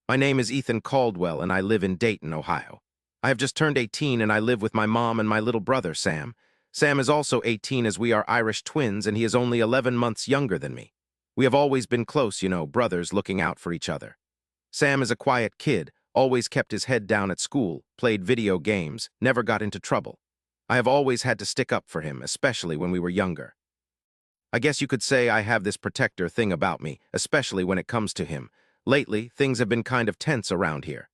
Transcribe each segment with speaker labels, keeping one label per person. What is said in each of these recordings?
Speaker 1: My name is Ethan Caldwell, and I live in Dayton, Ohio. I have just turned 18, and I live with my mom and my little brother, Sam. Sam is also 18, as we are Irish twins, and he is only 11 months younger than me. We have always been close, brothers looking out for each other. Sam is a quiet kid, always kept his head down at school, played video games, never got into trouble. I have always had to stick up for him, especially when we were younger. I guess you could say I have this protector thing about me, especially when it comes to him. Lately, things have been kind of tense around here.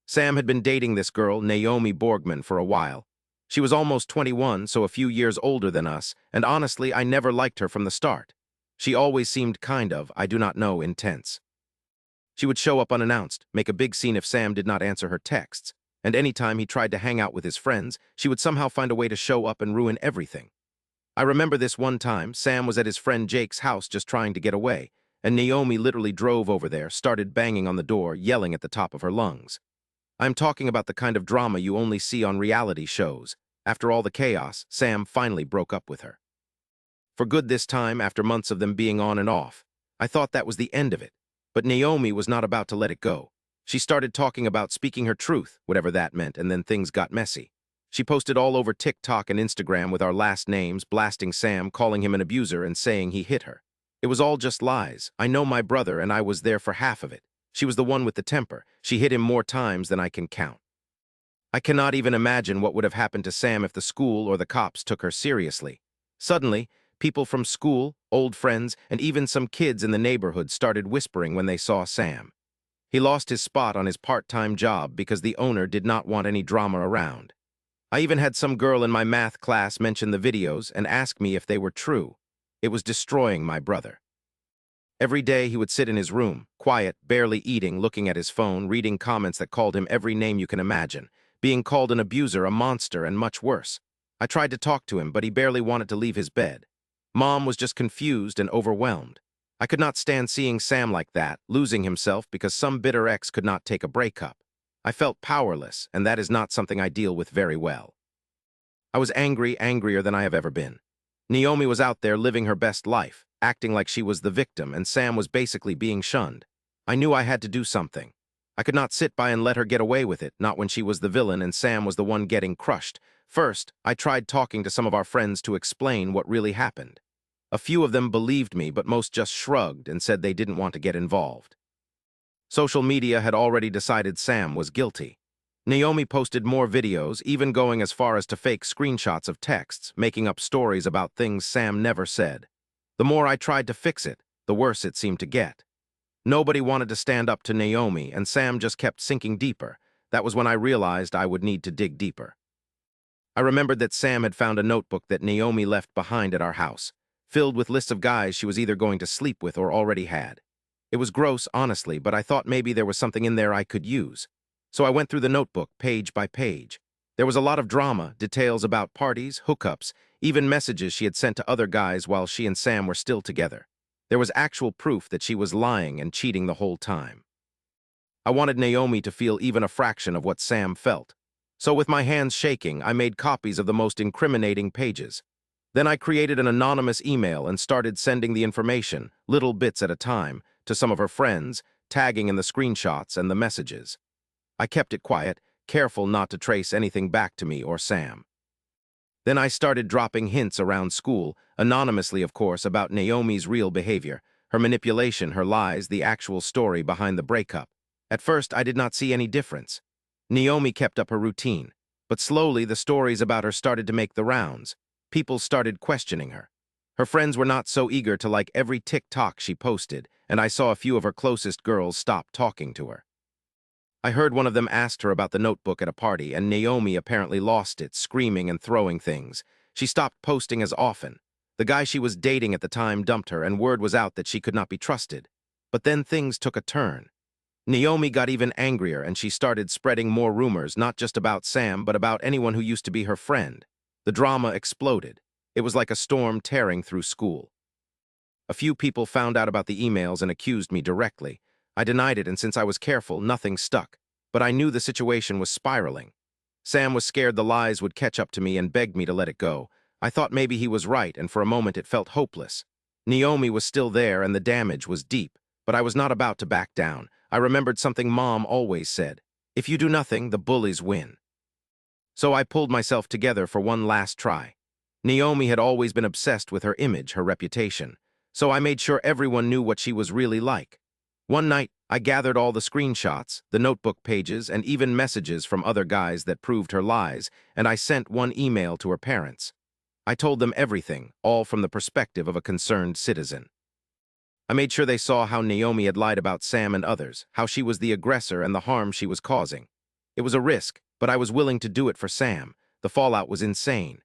Speaker 1: Sam had been dating this girl, Naomi Borgman, for a while. She was almost 21, so a few years older than us, and honestly, I never liked her from the start. She always seemed kind of, I do not know, intense. She would show up unannounced, make a big scene if Sam did not answer her texts, and anytime he tried to hang out with his friends, she would somehow find a way to show up and ruin everything. I remember this one time, Sam was at his friend Jake's house just trying to get away, and Naomi literally drove over there, started banging on the door, yelling at the top of her lungs. I'm talking about the kind of drama you only see on reality shows. After all the chaos, Sam finally broke up with her. For good this time, after months of them being on and off. I thought that was the end of it. But Naomi was not about to let it go. She started talking about speaking her truth, whatever that meant, and then things got messy. She posted all over TikTok and Instagram with our last names, blasting Sam, calling him an abuser, and saying he hit her. It was all just lies. I know my brother, and I was there for half of it. She was the one with the temper. She hit him more times than I can count. I cannot even imagine what would have happened to Sam if the school or the cops took her seriously. Suddenly, people from school, old friends, and even some kids in the neighborhood started whispering when they saw Sam. He lost his spot on his part-time job because the owner did not want any drama around. I even had some girl in my math class mention the videos and ask me if they were true. It was destroying my brother. Every day he would sit in his room, quiet, barely eating, looking at his phone, reading comments that called him every name you can imagine, being called an abuser, a monster, and much worse. I tried to talk to him, but he barely wanted to leave his bed. Mom was just confused and overwhelmed. I could not stand seeing Sam like that, losing himself because some bitter ex could not take a breakup. I felt powerless, and that is not something I deal with very well. I was angry, angrier than I have ever been. Naomi was out there living her best life, acting like she was the victim, and Sam was basically being shunned. I knew I had to do something. I could not sit by and let her get away with it, not when she was the villain and Sam was the one getting crushed. First, I tried talking to some of our friends to explain what really happened. A few of them believed me, but most just shrugged and said they didn't want to get involved. Social media had already decided Sam was guilty. Naomi posted more videos, even going as far as to fake screenshots of texts, making up stories about things Sam never said. The more I tried to fix it, the worse it seemed to get. Nobody wanted to stand up to Naomi, and Sam just kept sinking deeper. That was when I realized I would need to dig deeper. I remembered that Sam had found a notebook that Naomi left behind at our house, filled with lists of guys she was either going to sleep with or already had. It was gross, honestly, but I thought maybe there was something in there I could use. So I went through the notebook, page by page. There was a lot of drama, details about parties, hookups, even messages she had sent to other guys while she and Sam were still together. There was actual proof that she was lying and cheating the whole time. I wanted Naomi to feel even a fraction of what Sam felt. So with my hands shaking, I made copies of the most incriminating pages. Then I created an anonymous email and started sending the information, little bits at a time, to some of her friends, tagging in the screenshots and the messages. I kept it quiet, careful not to trace anything back to me or Sam. Then I started dropping hints around school, anonymously of course, about Naomi's real behavior, her manipulation, her lies, the actual story behind the breakup. At first, I did not see any difference. Naomi kept up her routine, but slowly the stories about her started to make the rounds. People started questioning her. Her friends were not so eager to like every TikTok she posted, and I saw a few of her closest girls stop talking to her. I heard one of them asked her about the notebook at a party, and Naomi apparently lost it, screaming and throwing things. She stopped posting as often. The guy she was dating at the time dumped her, and word was out that she could not be trusted. But then things took a turn. Naomi got even angrier, and she started spreading more rumors, not just about Sam, but about anyone who used to be her friend. The drama exploded. It was like a storm tearing through school. A few people found out about the emails and accused me directly. I denied it, and since I was careful, nothing stuck. But I knew the situation was spiraling. Sam was scared the lies would catch up to me and begged me to let it go. I thought maybe he was right, and for a moment it felt hopeless. Naomi was still there, and the damage was deep. But I was not about to back down. I remembered something Mom always said. If you do nothing, the bullies win. So I pulled myself together for one last try. Naomi had always been obsessed with her image, her reputation. So I made sure everyone knew what she was really like. One night, I gathered all the screenshots, the notebook pages, and even messages from other guys that proved her lies, and I sent one email to her parents. I told them everything, all from the perspective of a concerned citizen. I made sure they saw how Naomi had lied about Sam and others, how she was the aggressor and the harm she was causing. It was a risk, but I was willing to do it for Sam. The fallout was insane.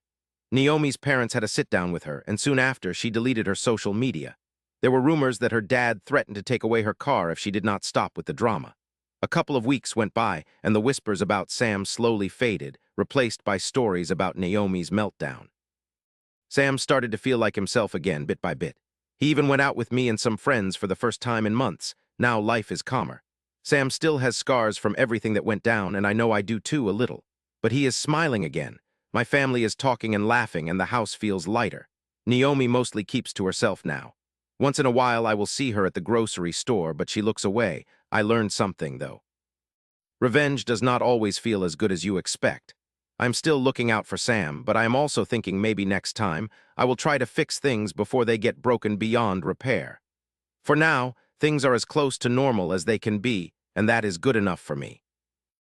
Speaker 1: Naomi's parents had a sit-down with her, and soon after, she deleted her social media. There were rumors that her dad threatened to take away her car if she did not stop with the drama. A couple of weeks went by, and the whispers about Sam slowly faded, replaced by stories about Naomi's meltdown. Sam started to feel like himself again, bit by bit. He even went out with me and some friends for the first time in months. Now life is calmer. Sam still has scars from everything that went down, and I know I do too, a little. But he is smiling again. My family is talking and laughing, and the house feels lighter. Naomi mostly keeps to herself now. Once in a while I will see her at the grocery store, but she looks away. I learned something, though. Revenge does not always feel as good as you expect. I'm still looking out for Sam, but I am also thinking maybe next time I will try to fix things before they get broken beyond repair. For now, things are as close to normal as they can be, and that is good enough for me.